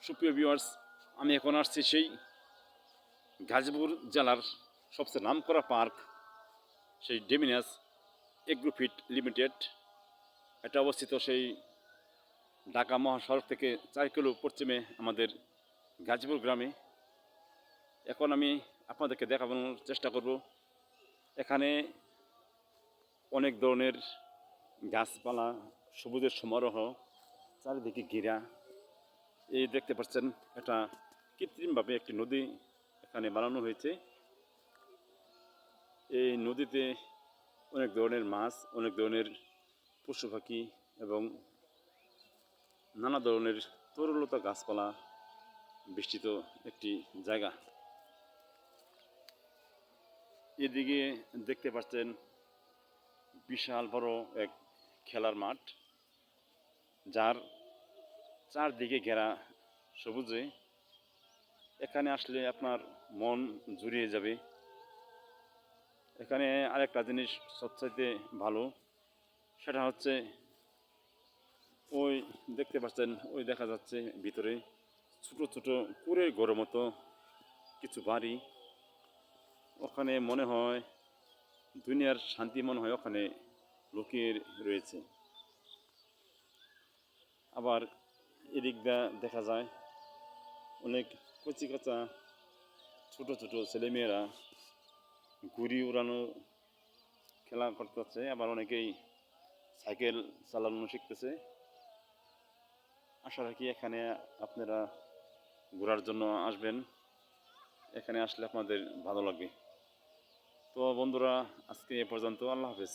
সুপ্রিয় ভিউয়ার্স, আমি এখন আসছি সেই গাজীপুর জেলার সবচেয়ে নামকরা পার্ক, সেই ডেমিনাস এগ্রোফিট লিমিটেড। এটা অবস্থিত সেই ঢাকা মহাসড়ক থেকে 4 কিলো পশ্চিমে আমাদের গাজীপুর গ্রামে। এখন আমি আপনাদেরকে দেখানোর চেষ্টা করব। এখানে অনেক ধরনের গাছপালা, সবুজের সমারোহ, চারিদিকে ঘেরা। এই দেখতে পাচ্ছেন, এটা কৃত্রিমভাবে একটি নদী এখানে বানানো হয়েছে। এই নদীতে অনেক ধরনের মাছ, অনেক ধরনের পশু পাখি এবং নানা ধরনের তরুলতা গাছপালা বিস্তৃত একটি জায়গা। এদিকে দেখতে পাচ্ছেন বিশাল বড় এক খেলার মাঠ, যার চারদিকে ঘেরা সবুজে। এখানে আসলে আপনার মন জুড়িয়ে যাবে। এখানে আরেকটা জিনিস সবচাইতে ভালো, সেটা হচ্ছে ওই দেখতে পাচ্ছেন, ওই দেখা যাচ্ছে ভিতরে ছোট ছোট কুড়ের ঘরের মতো কিছু বাড়ি। ওখানে মনে হয় দুনিয়ার শান্তি মনে হয় ওখানে লুকিয়ে রয়েছে। আবার এদিক দিয়ে দেখা যায় অনেক কচি কাঁচা ছোট ছোট ছেলেমেয়েরা ঘুড়ি উড়ানো খেলা করতেছে, আবার অনেকেই সাইকেল চালানো শিখতেছে। আশা রাখি এখানে আপনারা ঘোরার জন্য আসবেন। এখানে আসলে আপনাদের ভালো লাগবে। তো বন্ধুরা, আজকে এ পর্যন্ত। আল্লাহ হাফেজ।